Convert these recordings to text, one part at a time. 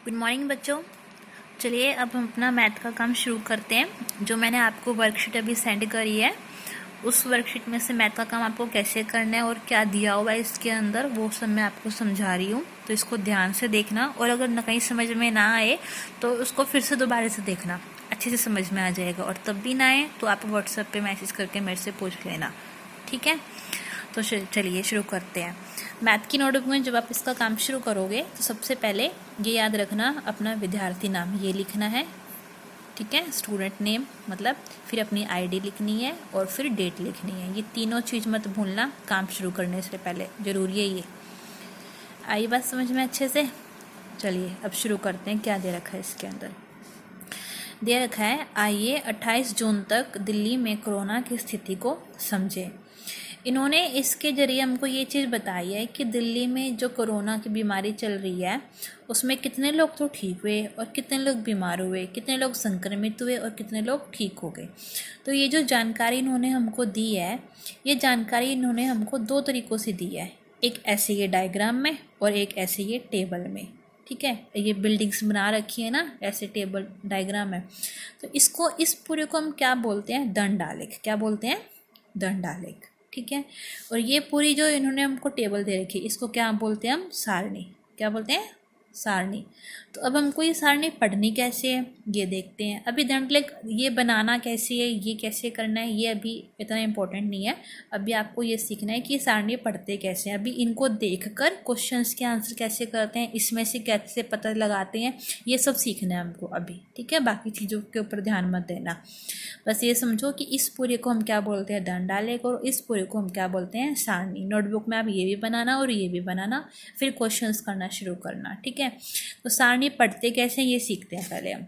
Good morning बच्चों। चलिए अब हम अपना मैथ का काम शुरू करते हैं। जो मैंने आपको वर्कशीट अभी सेंड करी है उस वर्कशीट में से मैथ का काम आपको कैसे करना है और क्या दिया हुआ है इसके अंदर वो सब मैं आपको समझा रही हूँ। तो इसको ध्यान से देखना और अगर न कहीं समझ में ना आए तो उसको फिर से दोबारा से देखना, अच्छे से समझ में आ जाएगा। और तब भी ना आए तो आप व्हाट्सएप पे मैसेज करके मेरे से पूछ लेना, ठीक है। तो चलिए शुरू करते हैं। मैथ की नोटबुक में जब आप इसका काम शुरू करोगे तो सबसे पहले ये याद रखना, अपना विद्यार्थी नाम ये लिखना है, ठीक है, स्टूडेंट नेम मतलब, फिर अपनी आईडी लिखनी है और फिर डेट लिखनी है। ये तीनों चीज़ मत भूलना काम शुरू करने से पहले, ज़रूरी है ये। आई बात समझ में अच्छे से? चलिए अब शुरू करते हैं। क्या दे रखा है इसके अंदर? दे रखा है आइए 28 जून तक दिल्ली में कोरोना की स्थिति को समझें। इन्होंने इसके ज़रिए हमको ये चीज़ बताई है कि दिल्ली में जो कोरोना की बीमारी चल रही है उसमें कितने लोग तो ठीक हुए और कितने लोग बीमार हुए, कितने लोग संक्रमित हुए और कितने लोग ठीक हो गए। तो ये जो जानकारी इन्होंने हमको दी है, ये जानकारी इन्होंने हमको दो तरीक़ों से दी है, एक ऐसे ये डायग्राम में और एक ऐसे ये टेबल में, ठीक है। ये बिल्डिंग्स बना रखी है ना, ऐसे टेबल डायग्राम है। तो इसको, इस पूरे को हम क्या बोलते हैं? दंडालेख। क्या बोलते हैं? दंडालेख, ठीक है। और ये पूरी जो इन्होंने हमको टेबल दे रखी है इसको क्या बोलते हैं हम? सारणी। क्या बोलते हैं? सारणी। तो अब हमको ये सारणी पढ़नी कैसे है ये देखते हैं। अभी दंडलेख ये बनाना कैसे है, ये कैसे करना है, ये अभी इतना इम्पोर्टेंट नहीं है। अभी आपको ये सीखना है कि ये सारणी पढ़ते कैसे हैं। अभी इनको देखकर क्वेश्चंस के आंसर कैसे करते हैं, इसमें से कैसे पता लगाते हैं, ये सब सीखना है हमको अभी, ठीक है। बाकी चीज़ों के ऊपर ध्यान मत देना, बस ये समझो कि इस पूरे को हम क्या बोलते हैं? दंडालेख। और इस पूरे को हम क्या बोलते हैं? सारणी। नोटबुक में आप ये भी बनाना और ये भी बनाना, फिर क्वेश्चंस करना शुरू करना, ठीक है। तो सारणी पढ़ते कैसे ये सीखते हैं पहले हम।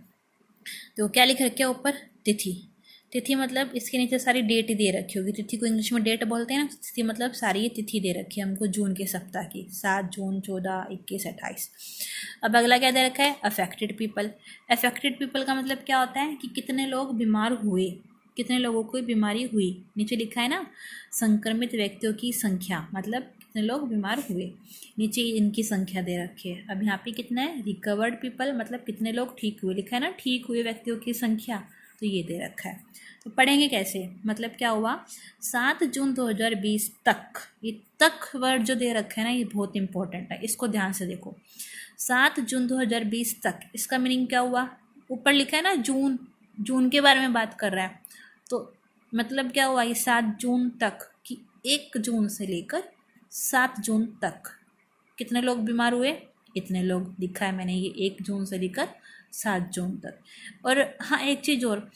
तो क्या लिख रखे ऊपर? तिथि। तिथि मतलब इसके नीचे सारी डेट दे रखी होगी। तिथि को इंग्लिश में डेट बोलते हैं ना, तिथि मतलब सारी ये तिथि दे रखी है हमको जून के सप्ताह की, 7 जून, 14, 21, 28। अब अगला क्या दे रखा है? Affected people. अफेक्टेड पीपल का मतलब क्या होता है कि कितने लोग बीमार हुए, कितने लोगों को बीमारी हुई। नीचे लिखा है ना संक्रमित व्यक्तियों की संख्या, मतलब कितने लोग बीमार हुए, नीचे इनकी संख्या दे रखी है। अब यहाँ पे कितना है? रिकवर्ड पीपल मतलब कितने लोग ठीक हुए, लिखा है ना ठीक हुए व्यक्तियों की संख्या, तो ये दे रखा है। तो पढ़ेंगे कैसे? मतलब क्या हुआ 7 जून 2020 तक, ये तक वर्ड जो दे रखा है ना ये बहुत इंपॉर्टेंट है, इसको ध्यान से देखो। 7 जून 2020 तक, इसका मीनिंग क्या हुआ? ऊपर लिखा है ना जून, जून के बारे में बात कर रहा है, तो मतलब क्या हुआ ये 7 जून तक कि 1 जून से लेकर 7 जून तक कितने लोग बीमार हुए? इतने लोग लिखा है मैंने, ये 1 जून से लेकर 7 जून तक। और हाँ एक चीज़ और,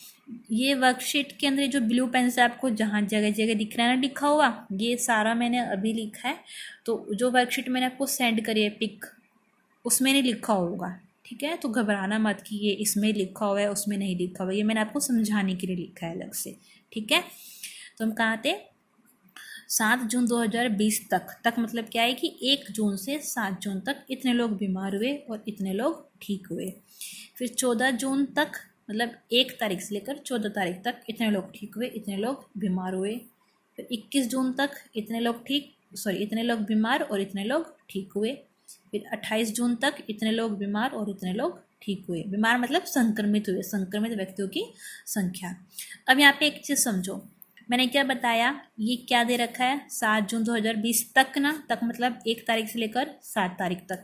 ये वर्कशीट के अंदर जो ब्लू पेन से आपको जहाँ जगह जगह दिख रहा है ना लिखा हुआ, ये सारा मैंने अभी लिखा है। तो जो वर्कशीट मैंने आपको सेंड करी है पिक, उसमें नहीं लिखा होगा, ठीक है। तो घबराना मत कि ये इसमें लिखा हुआ है उसमें नहीं लिखा हुआ, ये मैंने आपको समझाने के लिए लिखा है अलग से, ठीक है। तो हम कहाँ थे? 7 जून 2020 तक मतलब क्या है कि 1 जून से 7 जून तक इतने लोग बीमार हुए और इतने लोग ठीक हुए। फिर 14 जून तक मतलब 1 तारीख से लेकर 14 तारीख तक इतने लोग ठीक हुए, इतने लोग बीमार हुए। फिर 21 जून तक इतने लोग बीमार और इतने लोग ठीक हुए। फिर 28 जून तक इतने लोग बीमार और इतने लोग ठीक हुए। बीमार मतलब संक्रमित हुए, संक्रमित व्यक्तियों की संख्या। अब यहाँ पे एक चीज़ समझो, मैंने क्या बताया, ये क्या दे रखा है? 7 जून 2020 तक ना, तक मतलब 1 तारीख से लेकर 7 तारीख तक,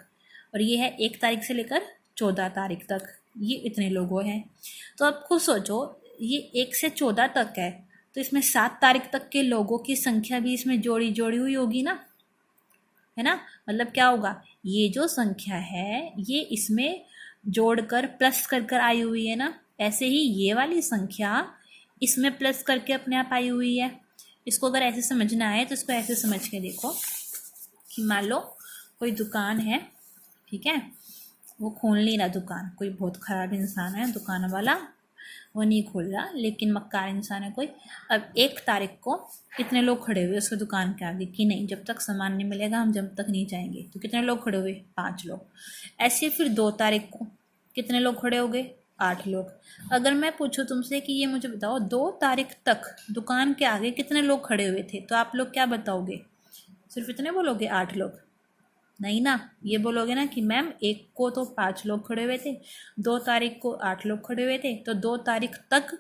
और ये है 1 तारीख से लेकर 14 तारीख तक, ये इतने लोगों हैं। तो अब खुद सोचो ये 1 से 14 तक है, तो इसमें 7 तारीख तक के लोगों की संख्या भी इसमें जोड़ी हुई होगी ना, है ना। मतलब क्या होगा, ये जो संख्या है ये इसमें जोड़कर प्लस कर आई हुई है ना, ऐसे ही ये वाली संख्या इसमें प्लस करके अपने आप आई हुई है। इसको अगर ऐसे समझना है तो इसको ऐसे समझ के देखो कि मान लो कोई दुकान है, ठीक है, वो खोल नहीं रहा दुकान, कोई बहुत ख़राब इंसान है दुकान वाला, वो नहीं खोल रहा, लेकिन मक्कार इंसान है कोई। अब 1 तारीख को कितने लोग खड़े हुए उसके दुकान के आगे कि नहीं जब तक सामान नहीं मिलेगा हम जब तक नहीं जाएंगे, तो कितने लोग खड़े हुए? 5 लोग। ऐसे फिर 2 तारीख को कितने लोग खड़े हो गए? 8 लोग। अगर मैं पूछूं तुमसे कि ये मुझे बताओ 2 तारीख तक दुकान के आगे कितने लोग खड़े हुए थे, तो आप लोग क्या बताओगे? सिर्फ इतने बोलोगे? 8 लोग। नहीं ना, ये बोलोगे ना कि मैम 1 को तो 5 लोग खड़े हुए थे, 2 तारीख को 8 लोग खड़े हुए थे, तो 2 तारीख तक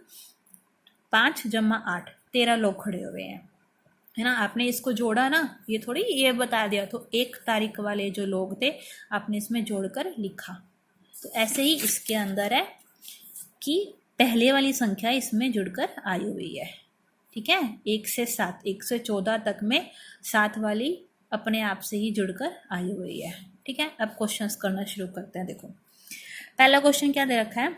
5 + 8 13 लोग खड़े हुए हैं, है ना। आपने इसको जोड़ा ना, ये थोड़ी ये बता दिया, तो 1 तारीख वाले जो लोग थे आपने इसमें जोड़कर लिखा। तो ऐसे ही इसके अंदर है कि पहले वाली संख्या इसमें जुड़कर आई हुई है, ठीक है। 1 से 7, 1 से 14 तक में 7 वाली अपने आप से ही जुड़कर आई हुई है, ठीक है। अब क्वेश्चंस करना शुरू करते हैं। देखो पहला क्वेश्चन क्या दे रखा है,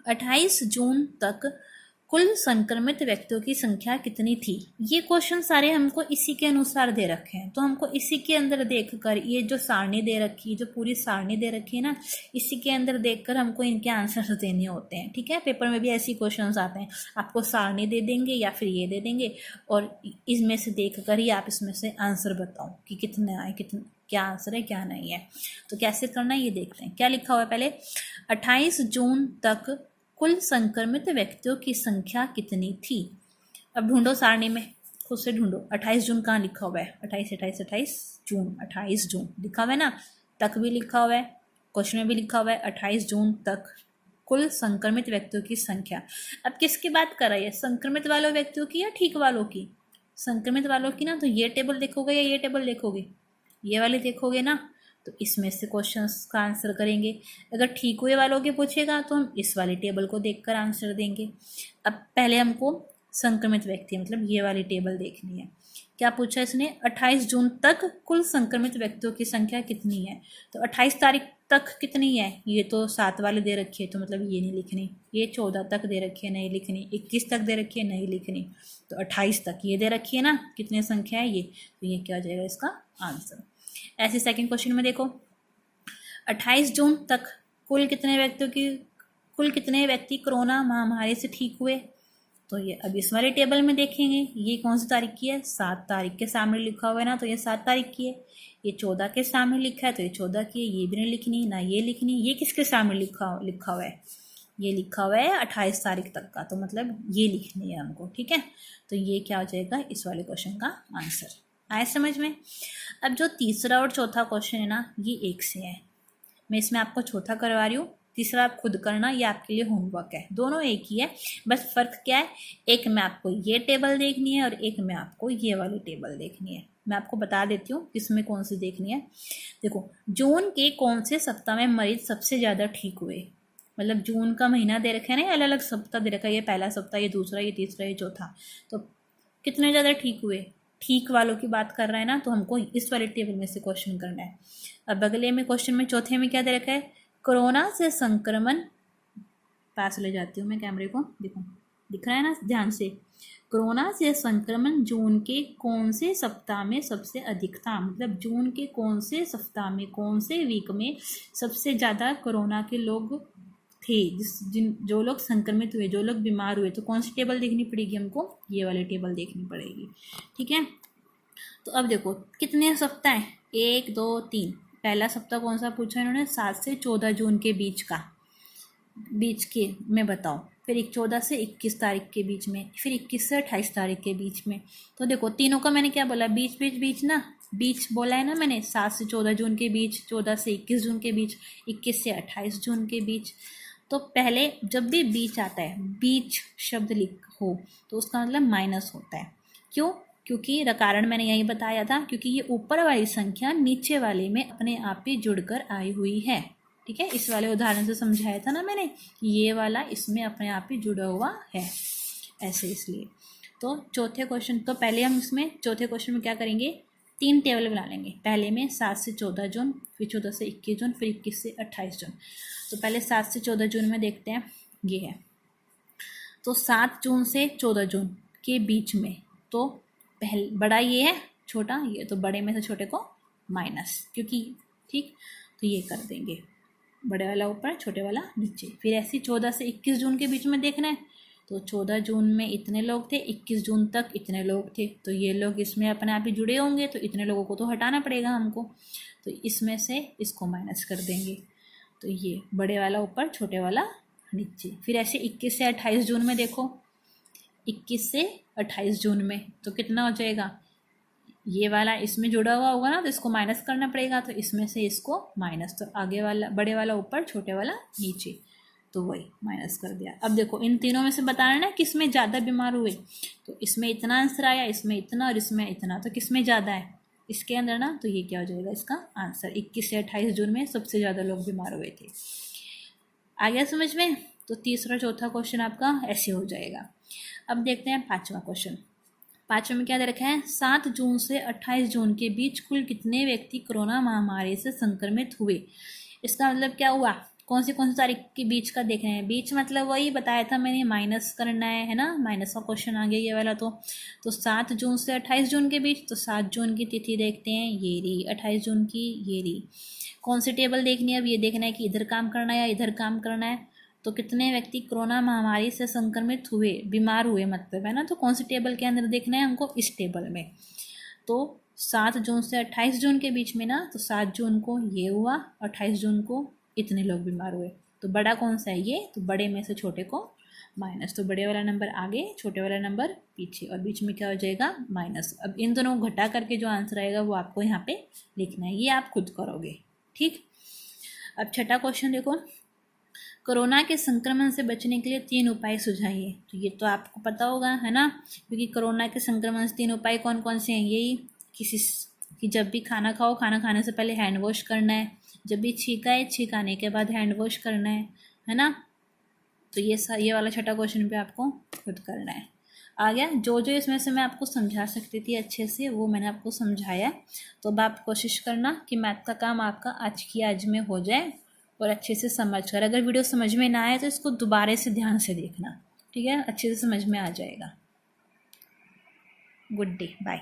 28 जून तक कुल संक्रमित व्यक्तियों की संख्या कितनी थी। ये क्वेश्चन सारे हमको इसी के अनुसार दे रखे हैं, तो हमको इसी के अंदर देखकर, ये जो सारणी दे रखी है, जो पूरी सारणी दे रखी है ना, इसी के अंदर देखकर हमको इनके आंसर्स देने होते हैं, ठीक है। पेपर में भी ऐसी क्वेश्चंस आते हैं, आपको सारणी दे देंगे या फिर ये दे देंगे और इसमें से देखकर ही आप इसमें से आंसर बताओ कि कितने आए, कितने क्या आंसर है क्या नहीं है। तो कैसे करना है ये देखते हैं। क्या लिखा हुआ है पहले, 28 जून तक कुल संक्रमित व्यक्तियों की संख्या कितनी थी। अब ढूंढो सारणी में, खुद से ढूंढो। 28 जून कहाँ लिखा हुआ है, 28 जून, 28 जून लिखा हुआ है ना, तक भी लिखा हुआ है, क्वेश्चन में भी लिखा हुआ है 28 जून तक कुल संक्रमित व्यक्तियों की संख्या। अब किसकी बात कर रही है, संक्रमित वालों व्यक्तियों की या ठीक वालों की। संक्रमित वालों की ना, तो ये टेबल देखोगे या ये टेबल देखोगे, ये वाले देखोगे ना, तो इसमें से क्वेश्चंस का आंसर करेंगे। अगर ठीक हुए वालों के पूछेगा तो हम इस वाले टेबल को देखकर आंसर देंगे। अब पहले हमको संक्रमित व्यक्ति मतलब ये वाली टेबल देखनी है। क्या पूछा इसने, 28 जून तक कुल संक्रमित व्यक्तियों की संख्या कितनी है। तो 28 तारीख तक कितनी है, ये तो 7 वाले दे रखी है, तो मतलब ये नहीं लिखनी। ये 14 तक दे रखी है, नहीं लिखनी। 21 तक दे रखी है, नहीं लिखनी। तो 28 तक ये दे रखी है ना, कितनी संख्या है ये, तो ये क्या हो जाएगा इसका आंसर। ऐसे सेकंड क्वेश्चन में देखो, 28 जून तक कुल कितने व्यक्ति कोरोना महामारी से ठीक हुए। तो ये अब इस वाले टेबल में देखेंगे, ये कौन सी तारीख की है, 7 तारीख के सामने लिखा हुआ है ना, तो ये 7 तारीख की है। ये 14 के सामने लिखा है, तो ये 14 की है। ये भी नहीं लिखनी ना, ये लिखनी। ये किसके सामने लिखा हुआ है, ये लिखा हुआ है 28 तारीख तक का, तो मतलब ये लिखनी है हमको, ठीक है। तो ये क्या हो जाएगा इस वाले क्वेश्चन का आंसर। आए समझ में। अब जो तीसरा और चौथा क्वेश्चन है ना, ये एक से है। मैं इसमें आपको चौथा करवा रही हूँ, तीसरा आप खुद करना, ये आपके लिए होमवर्क है। दोनों एक ही है, बस फर्क क्या है, एक में आपको ये टेबल देखनी है और एक में आपको ये वाली टेबल देखनी है। मैं आपको बता देती हूँ किसमें कौन सी देखनी है। देखो, जून के कौन से सप्ताह में मरीज सबसे ज़्यादा ठीक हुए। मतलब जून का महीना दे रखा है ना, अलग अलग सप्ताह दे रखा है, ये पहला सप्ताह, ये दूसरा, ये तीसरा, ये चौथा। तो कितने ज़्यादा ठीक हुए, ठीक वालों की बात कर रहा है ना, तो हमको इस वाले टेबल में से क्वेश्चन करना है। अब अगले में क्वेश्चन में चौथे में क्या दे रखा है, कोरोना से संक्रमण, पास ले जाती हूँ मैं कैमरे को, देखो दिख रहा है ना ध्यान से, कोरोना से संक्रमण जून के कौन से सप्ताह में सबसे अधिक था। मतलब जून के कौन से सप्ताह में, कौन से वीक में सबसे ज़्यादा कोरोना के लोग थे, जो लोग संक्रमित हुए, जो लोग बीमार हुए। तो कौन सी टेबल देखनी पड़ेगी हमको, ये वाली टेबल देखनी पड़ेगी, ठीक है। तो अब देखो कितने सप्ताह हैं, 1 2 3। पहला सप्ताह कौन सा पूछा इन्होंने, 7 से 14 जून के बीच के में बताओ। फिर 14 से 21 तारीख के बीच में, फिर 21 से 28 तारीख के बीच में। तो देखो तीनों का मैंने क्या बोला, बीच ना, बीच बोला है ना मैंने, 7 से 14 जून के बीच, 14 से 21 जून के बीच, 21 से 28 जून के बीच। तो पहले जब भी बीच आता है, बीच शब्द हो, तो उसका मतलब माइनस होता है। क्यों, क्योंकि कारण मैंने यही बताया था, क्योंकि ये ऊपर वाली संख्या नीचे वाले में अपने आप ही जुड़कर आई हुई है, ठीक है। इस वाले उदाहरण से समझाया था ना मैंने, ये वाला इसमें अपने आप ही जुड़ा हुआ है, ऐसे इसलिए। तो चौथे क्वेश्चन, तो पहले हम इसमें चौथे क्वेश्चन में क्या करेंगे, 3 टेबल बना लेंगे। पहले में 7 से 14 जून, फिर 14 से 21 जून, फिर 21 से 28 जून। तो पहले 7 से 14 जून में देखते हैं, ये है। तो 7 जून से 14 जून के बीच में, तो पहले बड़ा ये है, छोटा ये, तो बड़े में से छोटे को माइनस, क्योंकि ठीक, तो ये कर देंगे, बड़े वाला ऊपर, छोटे वाला नीचे। फिर ऐसे 14 से 21 जून के बीच में देखना है, तो 14 जून में इतने लोग थे, 21 जून तक इतने लोग थे, तो ये लोग इसमें अपने आप ही जुड़े होंगे, तो इतने लोगों को तो हटाना पड़ेगा हमको, तो इसमें से इसको माइनस कर देंगे। तो ये बड़े वाला ऊपर, छोटे वाला नीचे। फिर ऐसे 21 से 28 जून में देखो, 21 से 28 जून में तो कितना हो जाएगा, ये वाला इसमें जुड़ा हुआ होगा ना, तो इसको माइनस करना पड़ेगा, तो इसमें से इसको माइनस, तो आगे वाला बड़े वाला ऊपर, छोटे वाला नीचे, तो वही माइनस कर दिया। अब देखो इन तीनों में से बताना ना किस में ज़्यादा बीमार हुए, तो इसमें इतना आंसर आया, इसमें इतना और इसमें इतना, तो किस में ज़्यादा है इसके अंदर ना, तो ये क्या हो जाएगा इसका आंसर। 21 से 28 जून में सबसे ज़्यादा लोग बीमार हुए थे। आ गया समझ में? तो तीसरा चौथा क्वेश्चन आपका ऐसे हो जाएगा। अब देखते हैं पाँचवा क्वेश्चन। पाँचवें में क्या दे रखा है, 7 जून से 28 जून के बीच कुल कितने व्यक्ति कोरोना महामारी से संक्रमित हुए। इसका मतलब क्या हुआ, कौन सी तारीख के बीच का देख रहे हैं। बीच मतलब वही बताया था मैंने, माइनस करना है ना, माइनस का क्वेश्चन आ गया ये वाला। तो 7 जून से 28 जून के बीच, तो 7 जून की तिथि देखते हैं, ये रही, 28 जून की ये रही। कौन सी टेबल देखनी है, अब ये देखना है कि इधर काम करना है या इधर काम करना है। तो कितने व्यक्ति कोरोना महामारी से संक्रमित हुए, बीमार हुए मतलब है ना, तो कौन सी टेबल के अंदर देखना है हमको, इस टेबल में। तो 7 जून से 28 जून के बीच में ना, तो 7 जून को ये हुआ, 28 जून को इतने लोग बीमार हुए। तो बड़ा कौन सा है ये, तो बड़े में से छोटे को माइनस, तो बड़े वाला नंबर आगे, छोटे वाला नंबर पीछे, और बीच में क्या हो जाएगा माइनस। अब इन दोनों को घटा करके जो आंसर आएगा वो आपको यहाँ पे लिखना है, ये आप खुद करोगे, ठीक। अब छठा क्वेश्चन देखो, कोरोना के संक्रमण से बचने के लिए 3 उपाय सुझाइए। तो ये तो आपको पता होगा है ना, क्योंकि कोरोना के संक्रमण से 3 उपाय कौन कौन से हैं, यही कि जब भी खाना खाओ, खाना खाने से पहले हैंड वॉश करना है, जब भी छींका है छींकाने के बाद हैंड वॉश करना है ना। तो ये वाला छठा क्वेश्चन पे आपको खुद करना है। आ गया, जो इसमें से मैं आपको समझा सकती थी अच्छे से वो मैंने आपको समझाया। तो अब आप कोशिश करना कि मैथ का काम आपका आज की आज में हो जाए, और अच्छे से समझ कर, अगर वीडियो समझ में ना आए तो इसको दोबारा से ध्यान से देखना, ठीक है, अच्छे से समझ में आ जाएगा। Good day, bye.